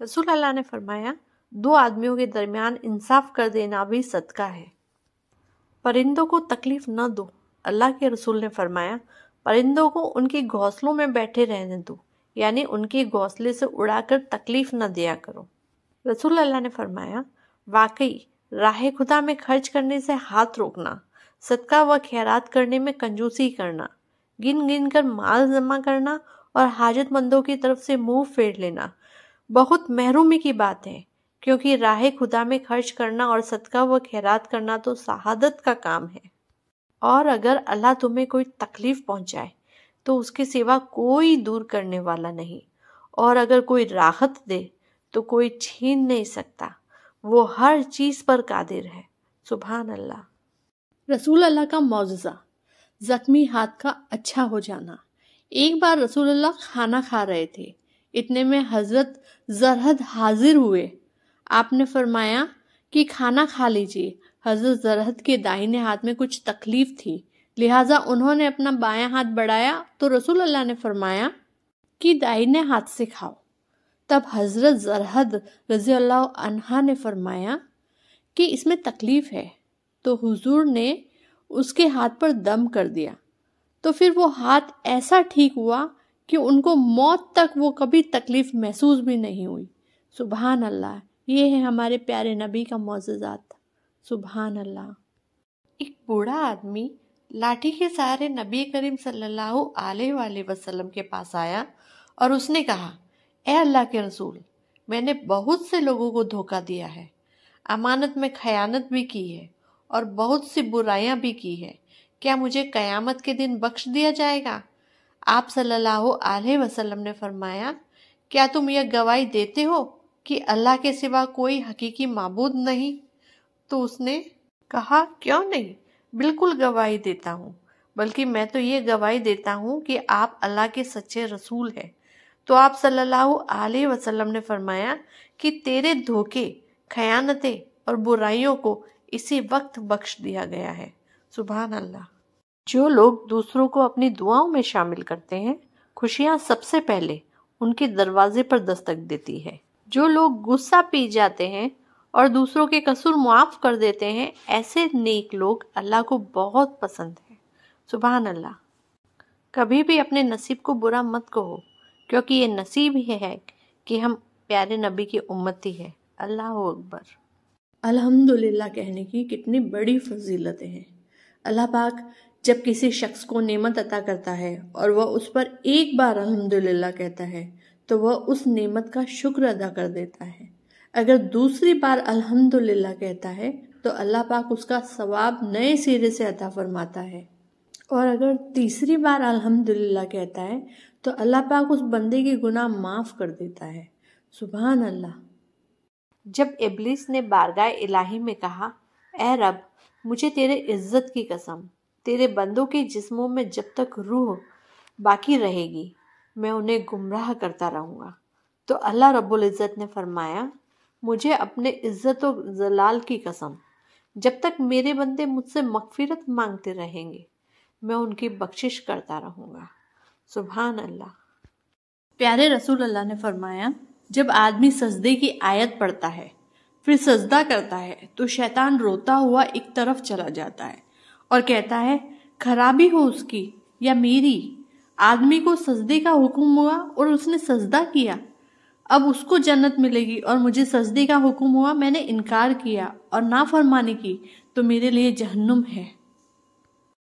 रसूल अल्लाह ने फरमाया, 2 आदमियों के दरमियान इंसाफ कर देना भी सदका है। परिंदों को तकलीफ न दो। अल्लाह के रसूल ने फरमाया, परिंदों को उनके घोंसलों में बैठे रहने दो, यानी उनके घोंसले से उड़ाकर तकलीफ न दिया करो। रसूल अल्लाह ने फरमाया, वाकई राह खुदा में खर्च करने से हाथ रोकना, सदका व खैरात करने में कंजूसी करना, गिन गिन कर माल जमा करना और हाजतमंदों की तरफ से मुंह फेर लेना बहुत महरूमी की बात है, क्योंकि राह खुदा में खर्च करना और सदका व खैरात करना तो शहादत का काम है। और अगर अल्लाह तुम्हें कोई तकलीफ पहुंचाए तो उसके सिवा कोई दूर करने वाला नहीं, और अगर कोई राहत दे तो कोई छीन नहीं सकता। वो हर चीज पर कादिर है। सुभान अल्लाह। रसूल अल्लाह का मौजज़ा, जख्मी हाथ का अच्छा हो जाना। एक बार रसूल अल्लाह खाना खा रहे थे, इतने में हजरत जरहद हाजिर हुए। आपने फरमाया कि खाना खा लीजिए। हजरत जरहद के दाहिने हाथ में कुछ तकलीफ थी, लिहाजा उन्होंने अपना बायां हाथ बढ़ाया तो रसूल अल्लाह ने फरमाया कि दाहिने हाथ से खाओ। तब हजरत जरहद रज़ी अल्लाह अन्हा ने फरमाया कि इसमें तकलीफ है, तो हुजूर ने उसके हाथ पर दम कर दिया। तो फिर वो हाथ ऐसा ठीक हुआ कि उनको मौत तक वो कभी तकलीफ महसूस भी नहीं हुई। सुभान अल्लाह। ये है हमारे प्यारे नबी का मौजज़ात। सुभान अल्लाह। एक बूढ़ा आदमी लाठी के सहारे नबी करीम सल्लल्लाहु अलैहि वसल्लम के पास आया और उसने कहा, ए अल्लाह के रसूल, मैंने बहुत से लोगों को धोखा दिया है, अमानत में खयानत भी की है और बहुत सी बुराइयां भी की है। क्या मुझे कयामत के दिन बख्श दिया जाएगा? आप सल्लल्लाहु अलैहि वसल्लम ने फरमाया, क्या तुम यह गवाही देते हो कि अल्लाह के सिवा कोई हकीकी माबूद नहीं? तो उसने कहा, क्यों नहीं, बिल्कुल गवाही देता हूँ, बल्कि मैं तो ये गवाही देता हूँ कि आप अल्लाह के सच्चे रसूल हैं। तो आप सल्लल्लाहु अलैहि वसल्लम ने फरमाया कि तेरे धोखे, खयानतें और बुराइयों को इसी वक्त बख्श दिया गया है। सुभान अल्लाह। जो लोग दूसरों को अपनी दुआओं में शामिल करते हैं, खुशियां सबसे पहले उनके दरवाजे पर दस्तक देती है। जो लोग गुस्सा पी जाते हैं और दूसरों के कसूर मुआफ कर देते हैं, ऐसे नेक लोग अल्लाह को बहुत पसंद है। सुभान अल्लाह। कभी भी अपने नसीब को बुरा मत कहो, क्योंकि ये नसीब ही है कि हम प्यारे नबी की उम्मती है। अल्लाह अकबर। अल्हम्दुलिल्लाह कहने की कितनी बड़ी फजीलतें हैं। अल्लाह पाक जब किसी शख्स को नेमत अता करता है और वह उस पर एक बार अल्हम्दुलिल्लाह कहता है तो वह उस नेमत का शुक्र अदा कर देता है। अगर दूसरी बार अल्हम्दुलिल्लाह कहता है तो अल्लाह पाक उसका सवाब नए सिरे से अता फरमाता है, और अगर तीसरी बार अल्हम्दुलिल्लाह कहता है तो अल्लाह पाक उस बंदे के गुनाह माफ कर देता है। सुभान अल्लाह। जब इब्लिस ने बारगाह इलाही में कहा, ए रब, मुझे तेरे इज्जत की कसम, तेरे बंदों के जिस्मों में जब तक रूह बाकी रहेगी मैं उन्हें गुमराह करता रहूँगा, तो अल्लाह रब्बुल इज़्ज़त ने फरमाया, मुझे अपने इज़्ज़त और जलाल की कसम, जब तक मेरे बंदे मुझसे मगफिरत मांगते रहेंगे मैं उनकी बख्शिश करता रहूँगा। सुभान अल्लाह। प्यारे रसूल अल्लाह ने फरमाया, जब आदमी सजदे की आयत पढ़ता है फिर सजदा करता है तो शैतान रोता हुआ एक तरफ चला जाता है और कहता है, खराबी हो उसकी या मेरी। आदमी को सजदे का हुक्म हुआ और उसने सजदा किया, अब उसको जन्नत मिलेगी, और मुझे सजदे का हुक्म हुआ, मैंने इनकार किया और नाफरमानी की तो मेरे लिए जहन्नुम है।